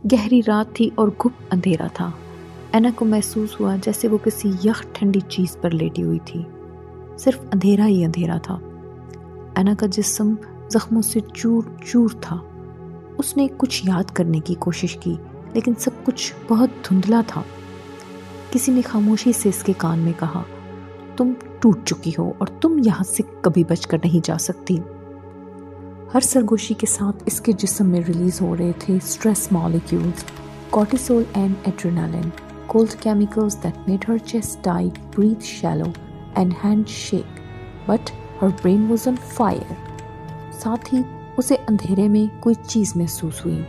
گہری رات تھی اور گپ اندھیرا تھا۔ اینا کو محسوس ہوا جیسے وہ کسی یخ ٹھنڈی چیز پر لیٹی ہوئی تھی۔ صرف اندھیرا ہی اندھیرا تھا۔ اینا کا جسم زخموں سے چور چور تھا۔ اس نے کچھ یاد کرنے کی کوشش کی لیکن سب کچھ بہت دھندلا تھا۔ کسی نے خاموشی سے اس کے کان میں کہا، تم ٹوٹ چکی ہو اور تم یہاں سے کبھی بچ کر نہیں جا سکتی۔ ہر سرگوشی کے ساتھ اس کے جسم میں ریلیز ہو رہے تھے stress molecules, cortisol and adrenaline, cold chemicals that made her chest tight, breathe shallow and hand shake, but her brain was on fire. ساتھ ہی اسے اندھیرے میں کوئی چیز محسوس ہوئی۔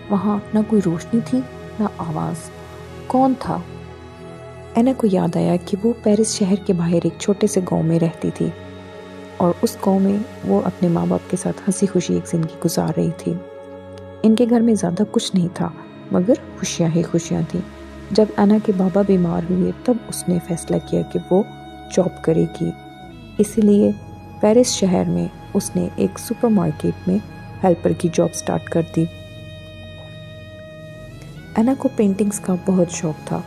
وہاں نہ کوئی روشنی تھی نہ آواز۔ کون تھا؟ اینا کو یاد آیا کہ وہ پیرس شہر کے باہر ایک چھوٹے سے گاؤں میں رہتی تھی اور اس گاؤں میں وہ اپنے ماں باپ کے ساتھ ہنسی خوشی ایک زندگی گزار رہی تھی۔ ان کے گھر میں زیادہ کچھ نہیں تھا مگر خوشیاں ہی خوشیاں تھیں۔ جب اینا کے بابا بیمار ہوئے تب اس نے فیصلہ کیا کہ وہ جاب کرے گی، اسی لیے پیرس شہر میں اس نے ایک سپر مارکیٹ میں ہیلپر کی جاب سٹارٹ کر دی۔ اینا کو پینٹنگز کا بہت شوق تھا۔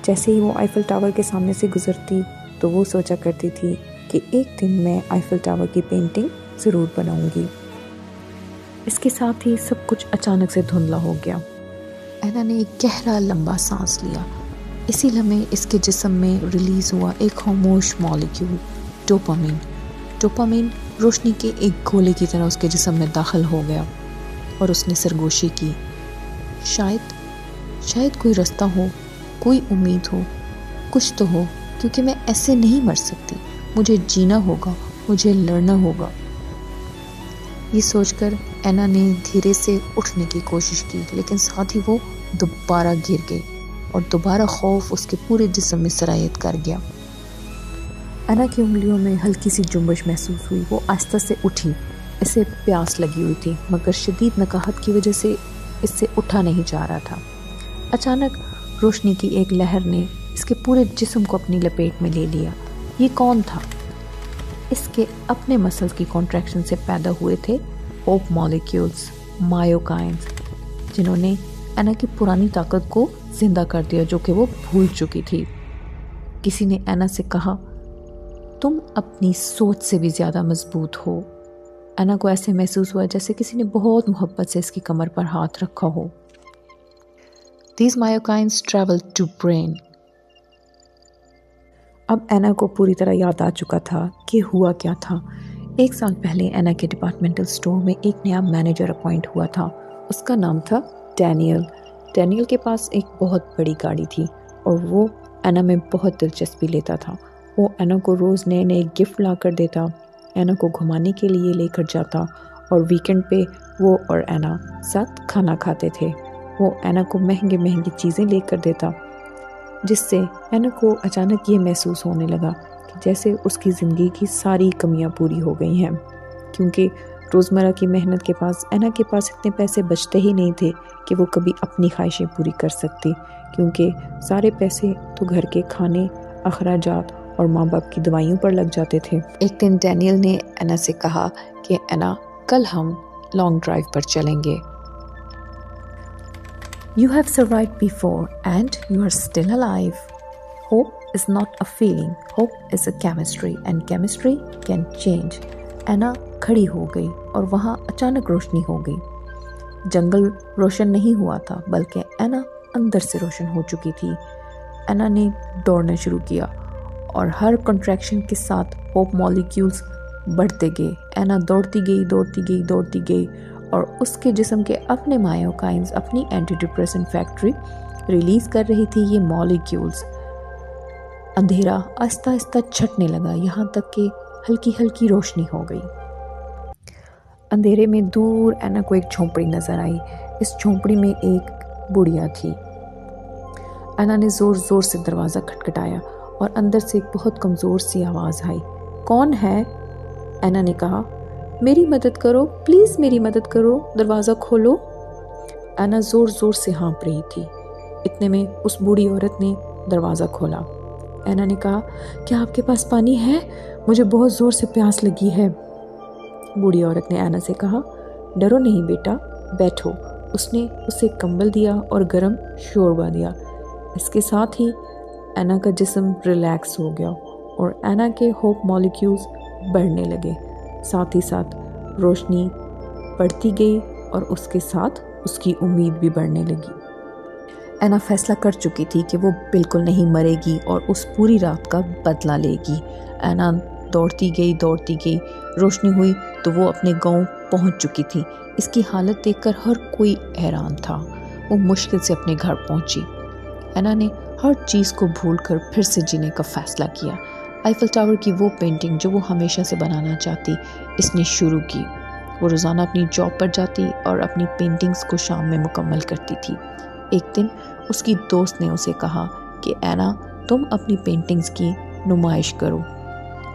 جیسے ہی وہ آئیفل ٹاور کے سامنے سے گزرتی تو وہ سوچا کرتی تھی کہ ایک دن میں آئیفل ٹاور کی پینٹنگ ضرور بناؤں گی۔ اس کے ساتھ ہی سب کچھ اچانک سے دھندلا ہو گیا۔ اینا نے ایک گہرا لمبا سانس لیا۔ اسی لمحے اس کے جسم میں ریلیز ہوا ایک خاموش مالیکیول، ڈوپامین۔ ڈوپامین روشنی کے ایک گولے کی طرح اس کے جسم میں داخل ہو گیا اور اس نے سرگوشی کی، شاید کوئی رستہ ہو، کوئی امید ہو، کچھ تو ہو، کیونکہ میں ایسے نہیں مر سکتی، مجھے جینا ہوگا، مجھے لڑنا ہوگا۔ یہ سوچ کر اینا نے دھیرے سے اٹھنے کی کوشش کی لیکن ساتھ ہی وہ دوبارہ گر گئی اور دوبارہ خوف اس کے پورے جسم میں سرایت کر گیا۔ اینا کی انگلیوں میں ہلکی سی جنبش محسوس ہوئی۔ وہ آہستہ سے اٹھی۔ اسے پیاس لگی ہوئی تھی مگر شدید نکاہت کی وجہ سے اس سے اٹھا نہیں جا رہا تھا۔ اچانک روشنی کی ایک لہر نے اس کے پورے جسم کو اپنی لپیٹ میں لے لیا۔ یہ کون تھا؟ اس کے اپنے مسلز کی کنٹریکشن سے پیدا ہوئے تھے ہوپ مالیکیولز، مایوکائنز، جنہوں نے اینا کی پرانی طاقت کو زندہ کر دیا جو کہ وہ بھول چکی تھی۔ کسی نے اینا سے کہا، تم اپنی سوچ سے بھی زیادہ مضبوط ہو۔ اینا کو ایسے محسوس ہوا جیسے کسی نے بہت محبت سے اس کی کمر پر ہاتھ رکھا ہو۔ These myokines travel to brain. اب اینا کو پوری طرح یاد آ چکا تھا کہ ہوا کیا تھا۔ 1 سال پہلے اینا کے ڈپارٹمنٹل سٹور میں ایک نیا مینیجر اپوائنٹ ہوا تھا۔ اس کا نام تھا ڈینیل۔ ڈینیل کے پاس ایک بہت بڑی گاڑی تھی اور وہ اینا میں بہت دلچسپی لیتا تھا۔ وہ اینا کو روز نئے نئے گفٹ لا کر دیتا، اینا کو گھمانے کے لیے لے کر جاتا اور ویکنڈ پہ وہ اور اینا ساتھ کھانا کھاتے تھے۔ وہ اینا کو مہنگی چیزیں لے کر دیتا جس سے اینا کو اچانک یہ محسوس ہونے لگا کہ جیسے اس کی زندگی کی ساری کمیاں پوری ہو گئی ہیں، کیونکہ روزمرہ کی محنت کے پاس اینا کے پاس اتنے پیسے بچتے ہی نہیں تھے کہ وہ کبھی اپنی خواہشیں پوری کر سکتی، کیونکہ سارے پیسے تو گھر کے کھانے، اخراجات اور ماں باپ کی دوائیوں پر لگ جاتے تھے۔ ایک دن ڈینیل نے اینا سے کہا کہ اینا کل ہم لانگ ڈرائیو پر چلیں گے۔ You have survived before and you are still alive. Hope is not a feeling. Hope is a chemistry and chemistry can change. اینا کھڑی ہو گئی اور وہاں اچانک روشنی ہو گئی۔ جنگل روشن نہیں ہوا تھا بلکہ اینا اندر سے روشن ہو چکی تھی۔ اینا نے دوڑنا شروع کیا اور ہر کنٹریکشن کے ساتھ ہوپ مالیکیولز بڑھتے گئے۔ اینا دوڑتی گئی اور اس کے جسم کے اپنے مایوکائنز اپنی اینٹی ڈپریسنٹ فیکٹری ریلیز کر رہی تھی۔ یہ مالیکیولز اندھیرا آہستہ آہستہ چھٹنے لگا یہاں تک کہ ہلکی روشنی ہو گئی۔ اندھیرے میں دور اینا کو ایک جھونپڑی نظر آئی۔ اس جھونپڑی میں ایک بڑھیا تھی۔ اینا نے زور سے دروازہ کھٹکھٹایا اور اندر سے ایک بہت کمزور سی آواز آئی۔ کون ہے؟ اینا نے کہا، میری مدد کرو، پلیز میری مدد کرو، دروازہ کھولو۔ اینا زور سے ہانپ رہی تھی۔ اتنے میں اس بوڑھی عورت نے دروازہ کھولا۔ اینا نے کہا، کیا آپ کے پاس پانی ہے؟ مجھے بہت زور سے پیاس لگی ہے۔ بوڑھی عورت نے اینا سے کہا، ڈرو نہیں بیٹا، بیٹھو، اس نے اسے کمبل دیا اور گرم شوربہ دیا۔ اس کے ساتھ ہی اینا کا جسم ریلیکس ہو گیا اور اینا کے ہوپ مالیکیولز بڑھنے لگے۔ ساتھ ہی ساتھ روشنی بڑھتی گئی اور اس کے ساتھ اس کی امید بھی بڑھنے لگی۔ اینا فیصلہ کر چکی تھی کہ وہ بالکل نہیں مرے گی اور اس پوری رات کا بدلہ لے گی۔ اینا دوڑتی گئی، روشنی ہوئی تو وہ اپنے گاؤں پہنچ چکی تھی۔ اس کی حالت دیکھ کر ہر کوئی حیران تھا۔ وہ مشکل سے اپنے گھر پہنچی۔ اینا نے ہر چیز کو بھول کر پھر سے جینے کا فیصلہ کیا۔ آئیفل ٹاور کی وہ پینٹنگ جو وہ ہمیشہ سے بنانا چاہتی، اس نے شروع کی۔ وہ روزانہ اپنی جاب پر جاتی اور اپنی پینٹنگز کو شام میں مکمل کرتی تھی۔ ایک دن اس کی دوست نے اسے کہا کہ اینا تم اپنی پینٹنگز کی نمائش کرو،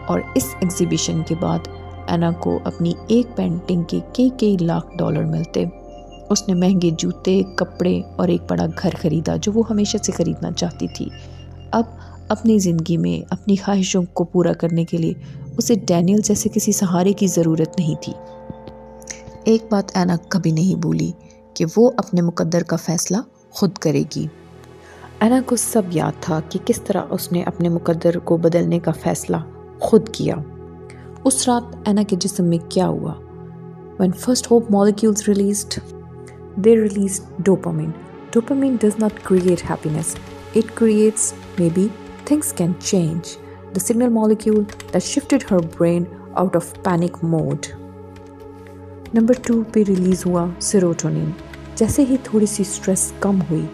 اور اس ایگزیبیشن کے بعد اینا کو اپنی ایک پینٹنگ کے کئی لاکھ ڈالر ملتے۔ اس نے مہنگے جوتے، کپڑے اور ایک بڑا گھر خریدا جو وہ ہمیشہ سے خریدنا چاہتی تھی۔ اب اپنی زندگی میں اپنی خواہشوں کو پورا کرنے کے لیے اسے ڈینیل جیسے کسی سہارے کی ضرورت نہیں تھی۔ ایک بات اینا کبھی نہیں بھولی کہ وہ اپنے مقدر کا فیصلہ خود کرے گی۔ اینا کو سب یاد تھا کہ کس طرح اس نے اپنے مقدر کو بدلنے کا فیصلہ خود کیا۔ اس رات اینا کے جسم میں کیا ہوا؟ When first hope molecules released, they released dopamine. Dopamine does not create happiness. It creates maybe things can change. The signal molecule that shifted her brain out of panic mode. Number 2 پہ release ہوا serotonin. جیسے ہی تھوڑی سی stress کم ہوئی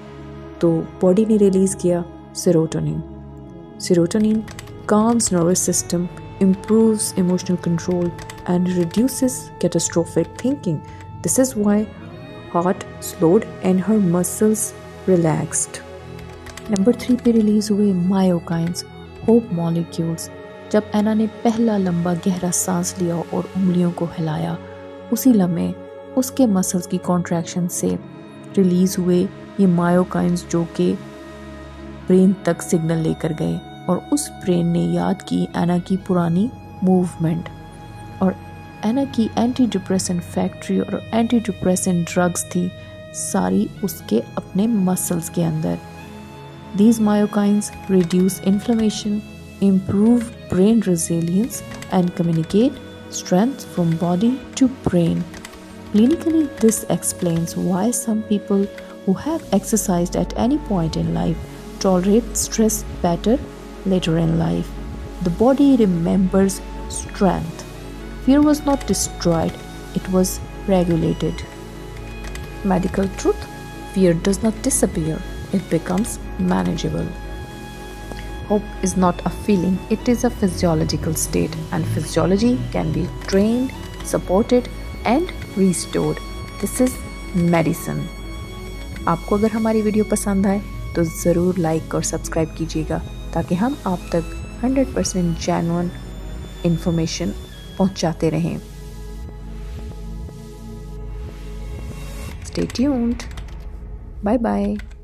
تو body نے release کیا serotonin. Serotonin calms nervous system, improves emotional control, and reduces catastrophic thinking. This is why heart slowed and her muscles relaxed. Number 3 پہ release ہوئے مایوکائنز، ہوپ مالیکیولز۔ جب اینا نے پہلا لمبا گہرا سانس لیا اور انگلیوں کو ہلایا، اسی لمحے اس کے مسلز کی کانٹریکشن سے ریلیز ہوئے یہ مایوکائنز جو کہ برین تک سگنل لے کر گئے، اور اس برین نے یاد کی اینا کی پرانی موومنٹ، اور اینا کی اینٹی ڈپریسنٹ فیکٹری اور اینٹی ڈپریسنٹ ڈرگز تھی ساری اس کے اپنے مسلز کے اندر۔ These myokines reduce inflammation, improve brain resilience, and communicate strength from body to brain. Clinically, this explains why some people who have exercised at any point in life tolerate stress better later in life. The body remembers strength. Fear was not destroyed, it was regulated. Medical truth: fear does not disappear, it becomes manageable. Hope is not a feeling, it is a physiological state, and physiology can be trained, supported, and restored. This is medicine. آپ کو اگر ہماری video پسند آئے تو ضرور like اور subscribe کیجیے گا تاکہ ہم آپ تک 100% جینوئن انفارمیشن پہنچاتے رہیں۔ Stay tuned. Bye bye.